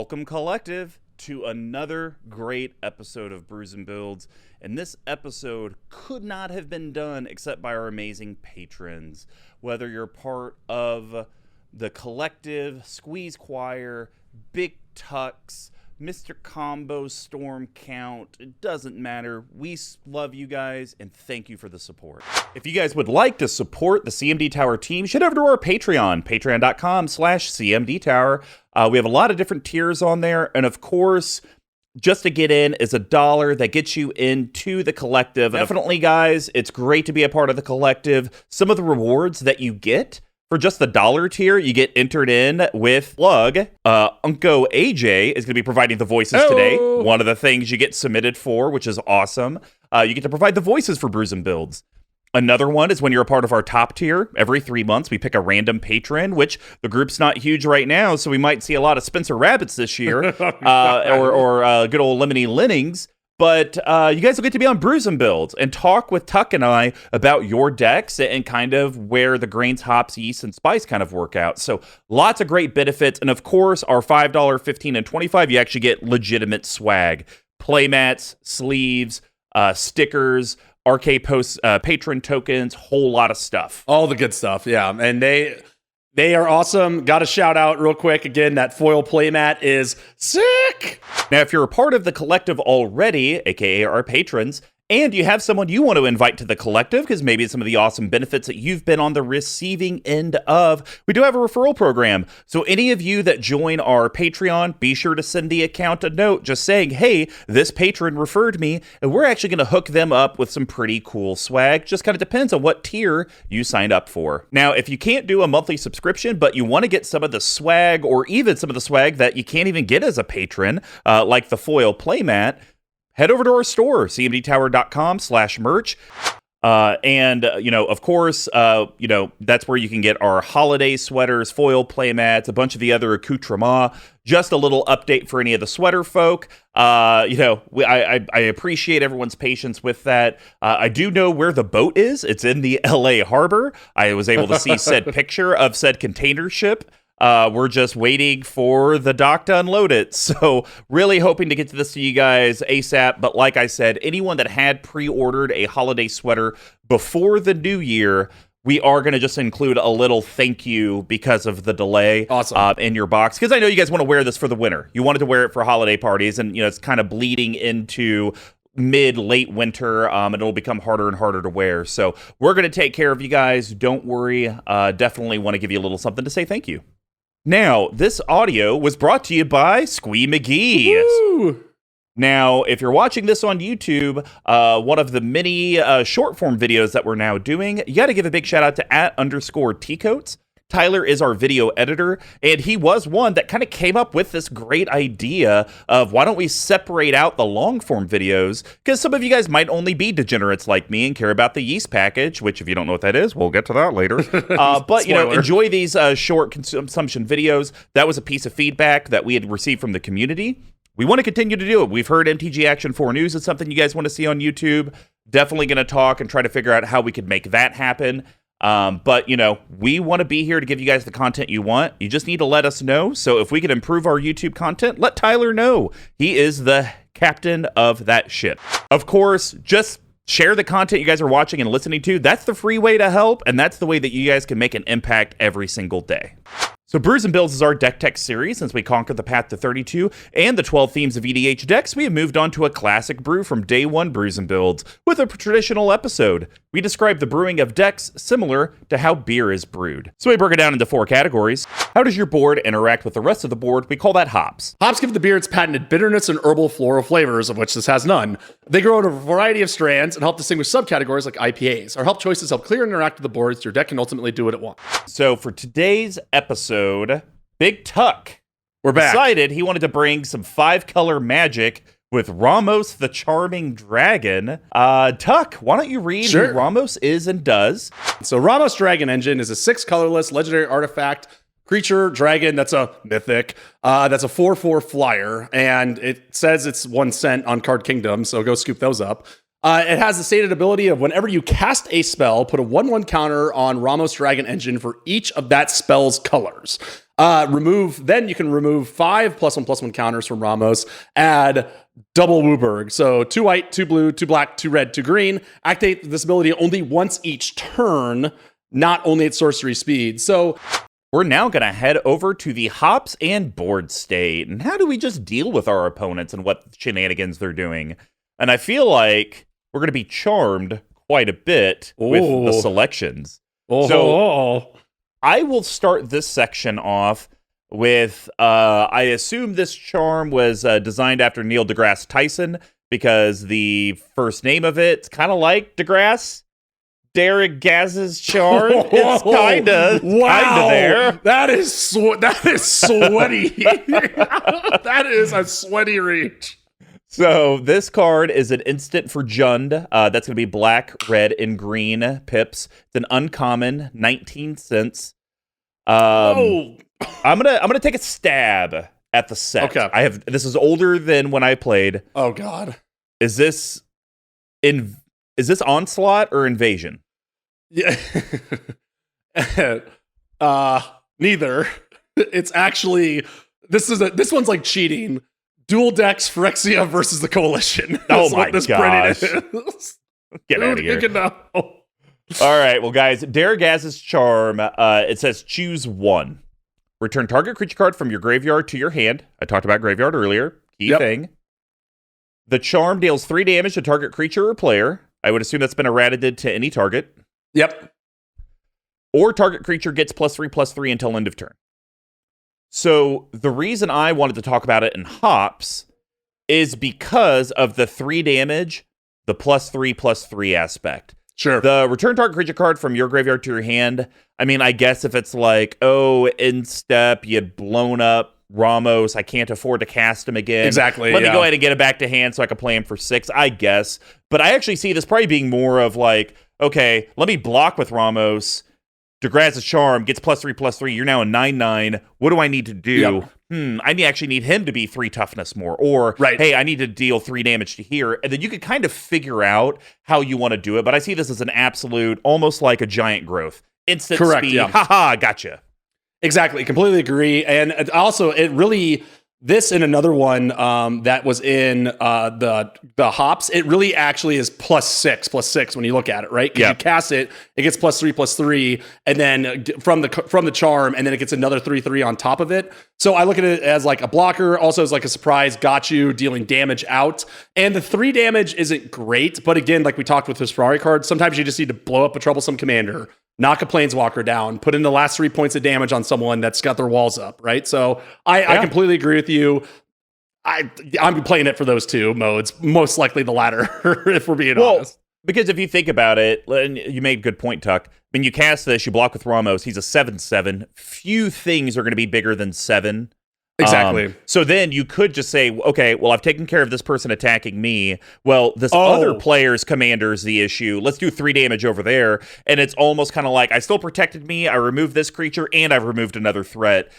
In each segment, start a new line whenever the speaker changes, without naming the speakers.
Welcome, Collective, to another great episode of Brews and Builds. And this episode could not have been done except by our amazing patrons. Whether you're part of the Collective, Squeeze Choir, BigTucks, Mr. Combo, Storm Count, it doesn't matter. We love you guys and thank you for the support. If you guys would like to support the CMD Tower team, head over to our Patreon, patreon.com/CMD Tower. We have a lot of different tiers on there, and of course, just to get in is $1 that gets you into the Collective. Definitely, guys, it's great to be a part of the Collective. Some of the rewards that you get for just the $1 tier, you get entered in with Plug. Unco AJ is going to be providing the voices today. One of the things you get submitted for, which is awesome. You get to provide the voices for Brews and Builds. Another one is when you're a part of our top tier. Every 3 months, we pick a random patron, which the group's not huge right now, so we might see a lot of Spencer Rabbits this year, or good old Lemony Lennings. But you guys will get to be on Brews and Builds and talk with Tuck and I about your decks and kind of where the grains, hops, yeast, and spice kind of work out. So lots of great benefits. And of course, our $5, $15, and $25, you actually get legitimate swag. Playmats, sleeves, stickers, RK Post patron tokens, whole lot of stuff.
All the good stuff, yeah. And they are awesome. Got to shout out real quick. Again, that foil playmat is sick.
Now, if you're a part of the Collective already, aka our patrons, and you have someone you want to invite to the Collective, because maybe it's some of the awesome benefits that you've been on the receiving end of, we do have a referral program. So any of you that join our Patreon, be sure to send the account a note just saying, hey, this patron referred me, and we're actually going to hook them up with some pretty cool swag. Just kind of depends on what tier you signed up for. Now, if you can't do a monthly subscription, but you want to get some of the swag, or even some of the swag that you can't even get as a patron, like the foil playmat, head over to our store, cmdtower.com/merch. Of course, that's where you can get our holiday sweaters, foil playmats, a bunch of the other accoutrements. Just a little update for any of the sweater folk. I appreciate everyone's patience with that. I do know where the boat is. It's in the LA harbor. I was able to see said picture of said container ship. We're just waiting for the dock to unload it. So really hoping to get to this to you guys ASAP. But like I said, anyone that had pre-ordered a holiday sweater before the new year, we are going to just include a little thank you because of the delay in your box. Because I know you guys want to wear this for the winter. You wanted to wear it for holiday parties. And, it's kind of bleeding into late winter, and it'll become harder and harder to wear. So we're going to take care of you guys. Don't worry. Definitely want to give you a little something to say thank you. Now, this audio was brought to you by Squee McGee.
Woo!
Now, if you're watching this on YouTube, one of the many short form videos that we're now doing, you got to give a big shout out to @_tcoats. Tyler is our video editor, and he was one that kind of came up with this great idea of why don't we separate out the long form videos, because some of you guys might only be degenerates like me and care about the yeast package, which if you don't know what that is, we'll get to that later. But, enjoy these short consumption videos. That was a piece of feedback that we had received from the community. We want to continue to do it. We've heard MTG Action 4 News is something you guys want to see on YouTube. Definitely going to talk and try to figure out how we could make that happen. But we want to be here to give you guys the content you want. You just need to let us know. So if we can improve our YouTube content, let Tyler know. He is the captain of that ship. Of course, just share the content you guys are watching and listening to. That's the free way to help, and that's the way that you guys can make an impact every single day. So Brews and Builds is our deck tech series. Since we conquered the path to 32 and the 12 themes of EDH decks, we have moved on to a classic brew from day one Brews and Builds with a traditional episode. We describe the brewing of decks similar to how beer is brewed. So we broke it down into 4 categories. How does your board interact with the rest of the board? We call that hops.
Hops give the beer its patented bitterness and herbal floral flavors, of which this has none. They grow in a variety of strands and help distinguish subcategories like IPAs. Our hop choices help clear and interact with the boards. Your deck can ultimately do what it wants.
So for today's episode, BigTuck
We're back.
Decided he wanted to bring some 5-color magic with Ramos the Charming Dragon. Tuck, why don't you read who Ramos is and does?
So Ramos Dragon Engine is a 6-colorless legendary artifact creature dragon that's a mythic. That's a 4/4 flyer, and it says it's 1 cent on Card Kingdom, so go scoop those up. It has the stated ability of whenever you cast a spell, put a 1/1 counter on Ramos Dragon Engine for each of that spell's colors. Then you can remove 5 +1/+1 counters from Ramos, add double Wooburg. So 2 white, 2 blue, 2 black, 2 red, 2 green. Activate this ability only once each turn, not only at sorcery speed. So
we're now going to head over to the hops and board state. And how do we just deal with our opponents and what shenanigans they're doing? And I feel like we're going to be charmed quite a bit with the selections. So I will start this section off with, I assume this charm was designed after Neil deGrasse Tyson, because the first name of it's kind of like deGrasse. Derek Gaz's charm. It's kind of there.
That is sweaty. That is a sweaty reach.
So this card is an instant for Jund. That's going to be black, red, and green pips. It's an uncommon, 19 cents. I'm gonna take a stab at the set.
Okay.
This is older than when I played.
Oh God.
Is this Onslaught or Invasion?
Yeah. Neither. It's actually this one's like cheating. Dual decks Phyrexia versus the Coalition.
Oh my gosh.
Is.
Get out of here.
You can know.
All right, well, guys, Daragaz's charm, it says choose one. Return target creature card from your graveyard to your hand. I talked about graveyard earlier. Key thing. The charm deals 3 damage to target creature or player. I would assume that's been errated to any target.
Yep.
Or target creature gets +3/+3 until end of turn. So the reason I wanted to talk about it in hops is because of the 3 damage, the +3/+3 aspect.
Sure.
The return target creature card from your graveyard to your hand. I mean, I guess if it's like, in step, you had blown up Ramos, I can't afford to cast him again.
Exactly.
Let me go ahead and get it back to hand so I can play him for 6, I guess. But I actually see this probably being more of like, okay, let me block with Ramos. DeGraz's charm gets +3/+3. You're now a 9/9. What do I need to do? I actually need him to be 3 toughness more. Or, hey, I need to deal 3 damage to here. And then you could kind of figure out how you want to do it. But I see this as an absolute, almost like a giant growth. Instant speed.
Yeah.
Haha, gotcha.
Exactly. Completely agree. And also, it really... This and another one that was in the hops, it really actually is +6/+6 when you look at it, right? Because you cast it, it gets +3/+3, and then from the charm, and then it gets another 3/3 on top of it. So I look at it as like a blocker, also as like a surprise, got you, dealing damage out. And the 3 damage isn't great, but again, like we talked with this Ferrari card, sometimes you just need to blow up a troublesome commander, knock a planeswalker down, put in the last 3 points of damage on someone that's got their walls up, right? So I completely agree with you. I'm playing it for those 2 modes, most likely the latter, if we're being honest.
Because if you think about it, and you made a good point, Tuck. When you cast this, you block with Ramos. He's a 7/7. Few things are going to be bigger than 7.
Exactly.
So then you could just say, okay, well, I've taken care of this person attacking me. Well, this other player's commander's the issue. Let's do 3 damage over there. And it's almost kind of like, I still protected me, I removed this creature, and I've removed another threat.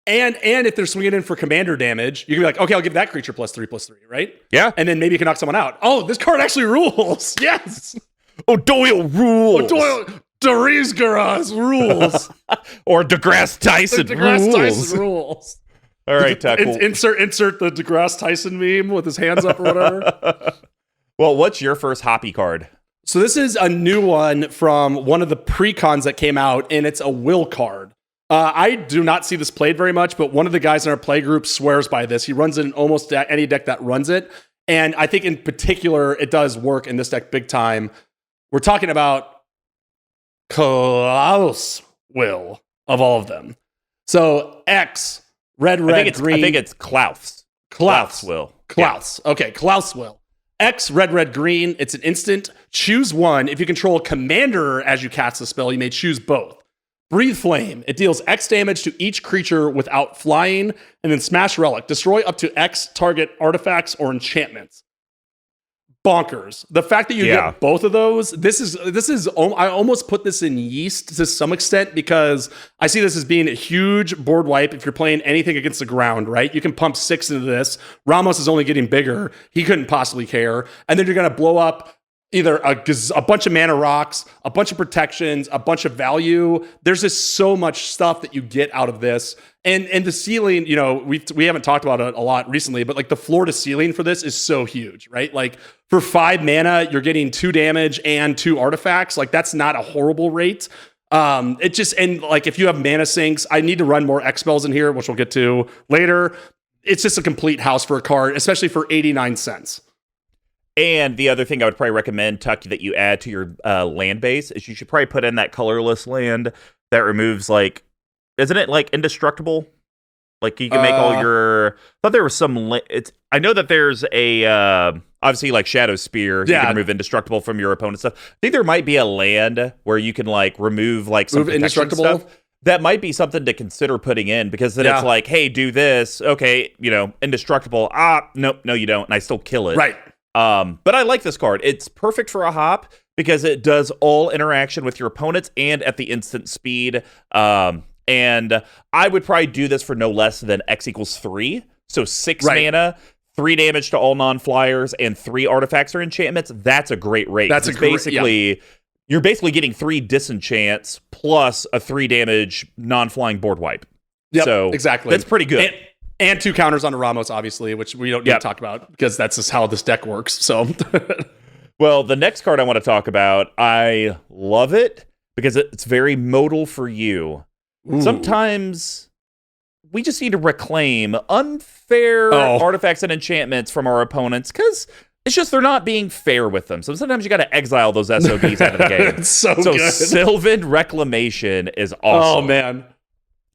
And if they're swinging in for commander damage, you can be like, okay, I'll give that creature +3/+3, right?
Yeah.
And then maybe you can knock someone out. Oh, this card actually rules. Yes.
Oh, Doyle rules.
Dorizgaraz rules.
Or DeGrasse Tyson
rules.
All right, Tuck.
Insert the DeGrasse Tyson meme with his hands up or whatever.
Well, what's your first hoppy card?
So this is a new one from one of the pre-cons that came out, and it's a Will card. I do not see this played very much, but one of the guys in our play group swears by this. He runs it in almost any deck that runs it, and I think in particular it does work in this deck big time. We're talking about Klaus Will, of all of them. So X... Red, green.
I think it's Klaus. Klaus Will.
Klaus. Yeah. Okay, Klaus Will. X, red, green. It's an instant. Choose one. If you control a commander as you cast the spell, you may choose both. Breathe Flame. It deals X damage to each creature without flying. And then Smash Relic. Destroy up to X target artifacts or enchantments. Bonkers. The fact that you get both of those, this is I almost put this in yeast to some extent because I see this as being a huge board wipe if you're playing anything against the ground, right? You can pump 6 into this. Ramos is only getting bigger. He couldn't possibly care. And then you're going to blow up, either a bunch of mana rocks, a bunch of protections, a bunch of value. There's just so much stuff that you get out of this. And the ceiling, you know, we haven't talked about it a lot recently, but like the floor to ceiling for this is so huge, right? Like for 5 mana, you're getting 2 damage and 2 artifacts. Like that's not a horrible rate. It just, and like if you have mana sinks, I need to run more X spells in here, which we'll get to later. It's just a complete house for a card, especially for 89 cents.
And the other thing I would probably recommend, Tuck, that you add to your land base is you should probably put in that colorless land that removes, like, isn't it like indestructible? Like you can make all your. I thought there was some. I know that there's a obviously like Shadow Spear. You can remove indestructible from your opponent's stuff. I think there might be a land where you can like remove like some indestructible stuff. That might be something to consider putting in, because then it's like, hey, do this. Okay, you know, indestructible. Nope, no, you don't, and I still kill it.
Right.
But I like this card. It's perfect for a hop because it does all interaction with your opponents and at the instant speed. And I would probably do this for no less than X equals 3. So 6 mana, 3 damage to all non-flyers, and 3 artifacts or enchantments. That's a great rate.
That's
basically you're basically getting 3 disenchants plus a 3 damage non-flying board wipe.
Yep,
so
exactly.
That's pretty good.
And 2 counters on Ramos, obviously, which we don't need to talk about because that's just how this deck works. So,
well, the next card I want to talk about, I love it because it's very modal for you. Ooh. Sometimes we just need to reclaim unfair artifacts and enchantments from our opponents because it's just they're not being fair with them. So sometimes you got to exile those SOBs out of the game.
It's so good.
Sylvan Reclamation is awesome.
Oh, man.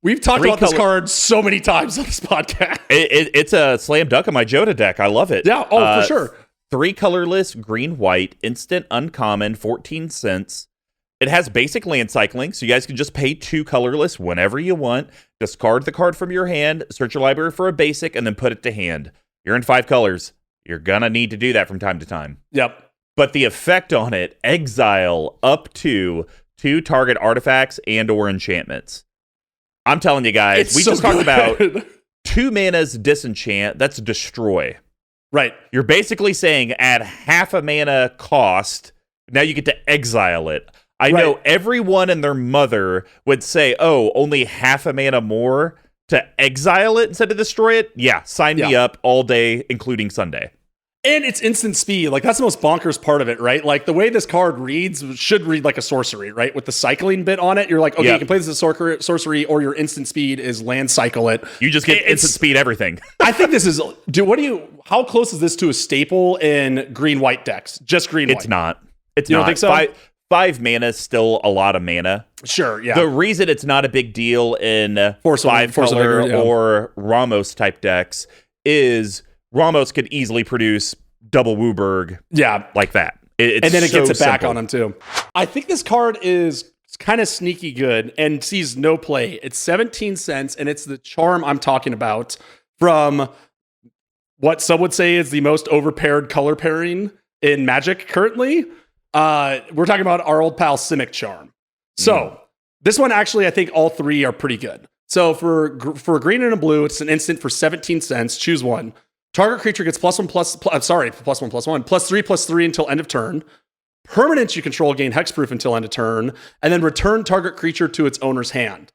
We've talked about this card so many times on this podcast.
It's a slam dunk on my Joda deck. I love it.
Yeah, for sure.
3 colorless, green-white, instant, uncommon, 14 cents. It has basic land cycling, so you guys can just pay 2 colorless whenever you want. Discard the card from your hand, search your library for a basic, and then put it to hand. You're in 5 colors. You're going to need to do that from time to time.
Yep.
But the effect on it, exile up to 2 target artifacts and or enchantments. I'm telling you guys, we just talked about 2 mana's disenchant. That's destroy.
Right.
You're basically saying add half a mana cost. Now you get to exile it. I know everyone and their mother would say, oh, only half a mana more to exile it instead of destroy it. Yeah, sign me up all day, including Sunday.
And it's instant speed. Like, that's the most bonkers part of it, right? Like, the way this card reads should read like a sorcery, right? With the cycling bit on it, you're like, okay, you can play this as a sorcery, or your instant speed is land cycle it.
You just get instant speed everything.
I think this is, how close is this to a staple in green-white decks? Just green-white.
It's not. It's
you
not.
Don't think so?
5 mana is still a lot of mana.
Sure, yeah.
The reason it's not a big deal in
Force
5 color or Ramos type decks is Ramos could easily produce double Wooburg like that.
And then it gets it back on him too. I think this card is kind of sneaky good and sees no play. It's 17 cents, and it's the charm I'm talking about from what some would say is the most overpaired color pairing in Magic currently. We're talking about our old pal Simic Charm. So this one, actually, I think all 3 are pretty good. So for a green and a blue, it's an instant for 17 cents. Choose one. Target creature gets +1/+1/+3/+3 until end of turn. Permanents you control gain hexproof until end of turn, and then return target creature to its owner's hand.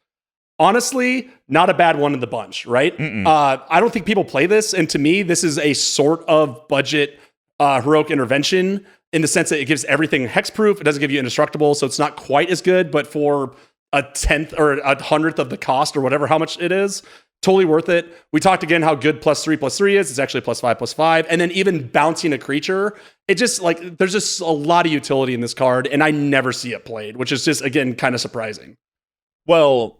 Honestly, not a bad one in the bunch, right? I don't think people play this, and to me, this is a sort of budget heroic intervention in the sense that it gives everything hexproof. It doesn't give you indestructible, so it's not quite as good, but for a 10th or a 100th of the cost or whatever, how much it is, totally worth it. We talked again how good +3/+3 is. It's actually +5/+5. And then even bouncing a creature, it just like, there's just a lot of utility in this card, and I never see it played, which is just, again, kind of surprising.
Well,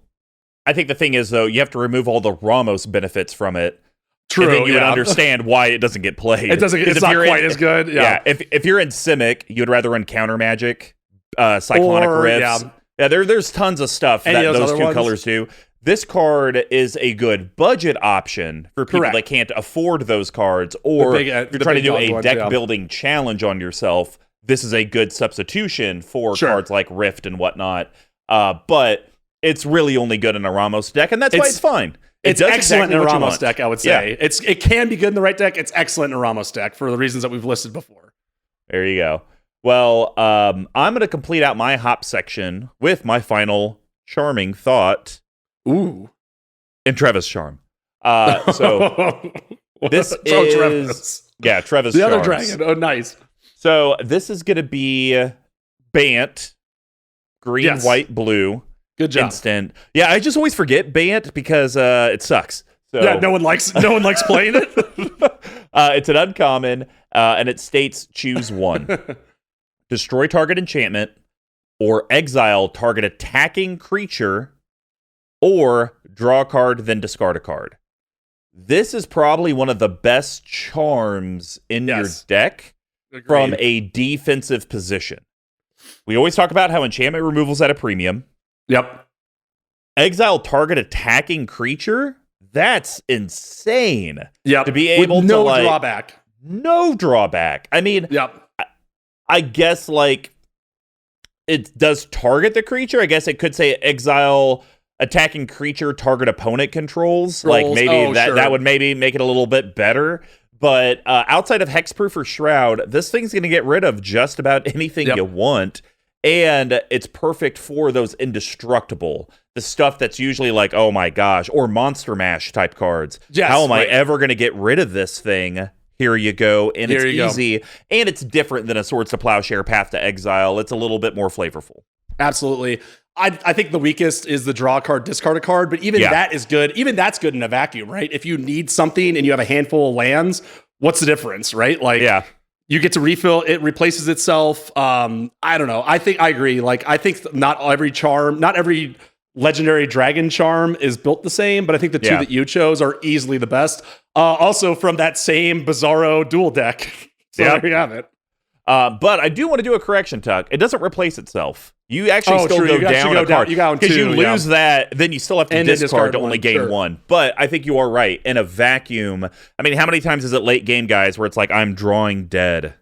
I think the thing is, though, you have to remove all the Ramos benefits from it.
True,
and then you would understand why it doesn't get played.
It's not quite as good. Yeah.
If you're in Simic, you'd rather run Counter Magic, Cyclonic Rifts. Yeah, there's tons of stuff that those 2 colors do. This card is a good budget option for people that can't afford those cards, or if you're trying to do a deck building challenge on yourself, this is a good substitution for cards like Rift and whatnot. But it's really only good in a Ramos deck, and that's why it's fine.
It's excellent in a Ramos deck, I would say. Yeah. It can be good in the right deck. It's excellent in a Ramos deck for the reasons that we've listed before.
There you go. Well, I'm going to complete out my hop section with my final charming thought.
Ooh.
In Trevor's charm. So this is...
Travis.
Yeah, Trevor's
the
charms.
other dragon. Oh, nice.
So this is going to be Bant, green, white, blue.
Good job.
Instant. Yeah, I just always forget Bant because it sucks. So,
yeah, no one likes playing it.
It's an uncommon, and it states choose one. Destroy target enchantment, or exile target attacking creature, or draw a card, then discard a card. This is probably one of the best charms in your deck. Agreed. From a defensive position. We always talk about how enchantment removal's at a premium.
Yep.
Exile target attacking creature? That's insane.
Yep.
To be able
with
to
no drawback.
No drawback. I mean,
yep.
I guess like it does target the creature. I guess it could say exile attacking creature target opponent controls. Like maybe that would maybe make it a little bit better. But outside of Hexproof or Shroud, this thing's going to get rid of just about anything you want. And it's perfect for those indestructible. The stuff that's usually like, oh my gosh, or Monster Mash type cards. Yes, how am I ever going to get rid of this thing? Here you go. And it's easy. And it's different than a Swords to Plowshare, Path to Exile. It's a little bit more flavorful.
Absolutely. I think the weakest is the draw a card, discard a card, but even that is good. Even that's good in a vacuum, right? If you need something and you have a handful of lands, what's the difference, right? Like, you get to refill, it replaces itself. I don't know. I agree. Like, I think not every legendary dragon charm is built the same, but I think the two that you chose are easily the best. Also from that same Bizarro dual deck. So there you have it.
But I do want to do a correction, Tuck. It doesn't replace itself. You actually still go down a card.
You go
because you lose that, then you still have to discard to only gain one. But I think you are right. In a vacuum, I mean, how many times is it late game, guys, where it's like, I'm drawing dead.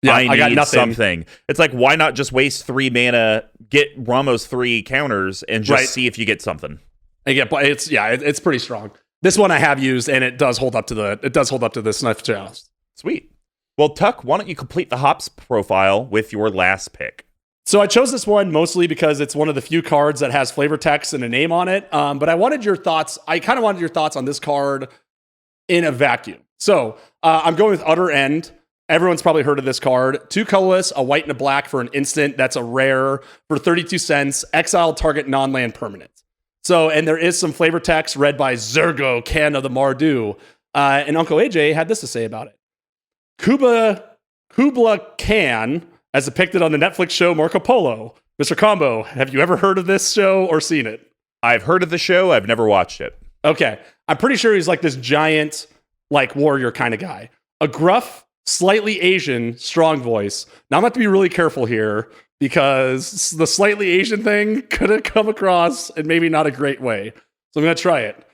Yeah, I need something. It's like, why not just waste 3 mana, get Ramos 3 counters, and just see if you get something? It's pretty strong. This one I have used, and it does hold up to the Sniff Joust. Sweet. Well, Tuck, why don't you complete the Hops profile with your last pick?
So I chose this one mostly because it's one of the few cards that has flavor text and a name on it. But I wanted your thoughts. I kind of wanted your thoughts on this card in a vacuum. So I'm going with Utter End. Everyone's probably heard of this card. 2 colorless, a white and a black for an instant. That's a rare for 32 cents. Exile target non-land permanent. So, and there is some flavor text read by Zergo, Can of the Mardu. And Uncle AJ had this to say about it. Kubla Khan, as depicted on the Netflix show Marco Polo. Mr. Combo, have you ever heard of this show or seen it?
I've heard of the show. I've never watched it.
Okay. I'm pretty sure he's like this giant, like warrior kind of guy. A gruff, slightly Asian, strong voice. Now I'm going to have to be really careful here because the slightly Asian thing could have come across in maybe not a great way. So I'm going to try it.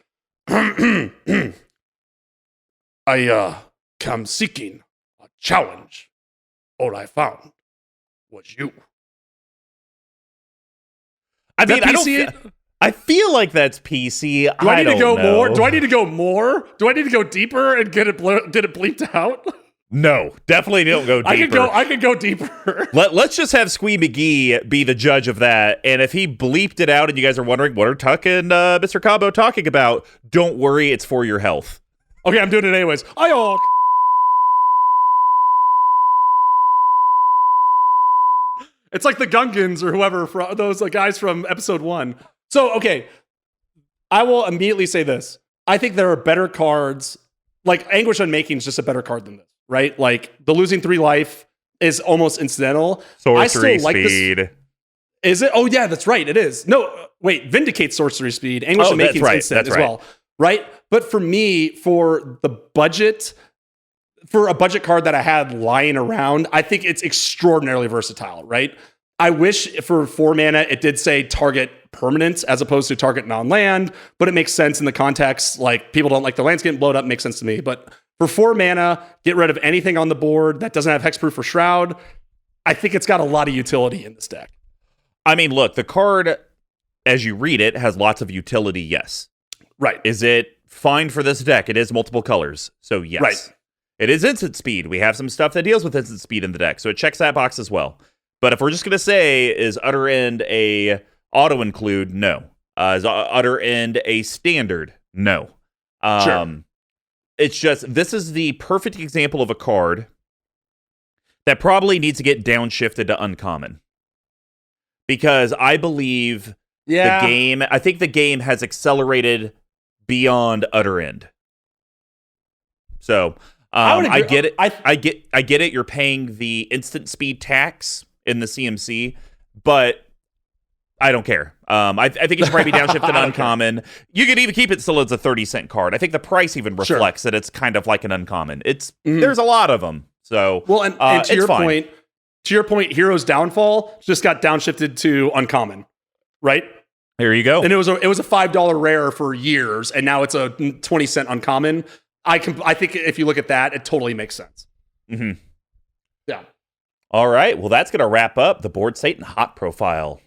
I come seeking a challenge. All I found was you.
I mean, I feel like that's PC.
Do I need to go more? Do I need to go more? Do I need to go deeper and get it bleeped out?
No, definitely don't go deeper.
I could go deeper.
Let's just have Squee McGee be the judge of that. And if he bleeped it out and you guys are wondering, what are Tuck and Mr. Combo talking about? Don't worry, it's for your health.
Okay, I'm doing it anyways. It's like the Gungans or whoever, those guys from episode 1. So, okay, I will immediately say this. I think there are better cards. Like, Anguish Unmaking is just a better card than this, right? Like, the losing 3 life is almost incidental.
Sorcery speed.
Is it? Oh, yeah, that's right. It is. No, wait, Vindicate sorcery speed. Anguish Unmaking is instant as well, right? But for me, for the budget... For a budget card that I had lying around, I think it's extraordinarily versatile, right? I wish for 4 mana it did say target permanents as opposed to target non-land, but it makes sense in the context. Like, people don't like the lands getting blown up, makes sense to me. But for 4 mana, get rid of anything on the board that doesn't have Hexproof or Shroud. I think it's got a lot of utility in this deck.
I mean, look, the card, as you read it, has lots of utility, yes.
Right.
Is it fine for this deck? It is multiple colors, so yes.
Right.
It is instant speed. We have some stuff that deals with instant speed in the deck, so it checks that box as well. But if we're just going to say, is Utter End a auto-include? No. Is Utter End a standard? No.
Sure.
It's just, this is the perfect example of a card that probably needs to get downshifted to uncommon. Because I believe I think the game has accelerated beyond Utter End. So, I get it. I get it. You're paying the instant speed tax in the CMC, but I don't care. I think it should probably be downshifted to uncommon. You could even keep it still as a 30-cent card. I think the price even reflects that it's kind of like an uncommon. There's a lot of them. So,
well, and to your point, Hero's Downfall just got downshifted to uncommon, right?
There you go.
And it was a $5 rare for years, and now it's a 20-cent uncommon. I think if you look at that, it totally makes sense.
Mm-hmm.
Yeah.
All right. Well, that's going to wrap up the Board Satan Hot Profile.